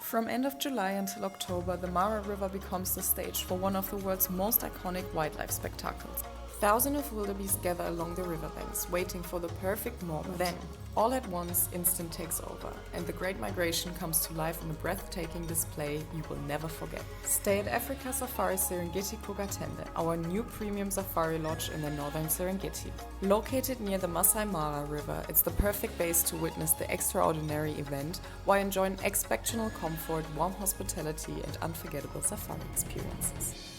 From end of July until October, the Mara River becomes the stage for one of the world's most iconic wildlife spectacles. Thousands of wildebeest gather along the riverbanks, waiting for the perfect moment. Then, all at once, instinct takes over, and the Great Migration comes to life in a breathtaking display you will never forget. Stay at Africa Safari Serengeti Kogatende, our new premium safari lodge in the Northern Serengeti. Located near the Masai Mara River, it's the perfect base to witness the extraordinary event while enjoying exceptional comfort, warm hospitality, and unforgettable safari experiences.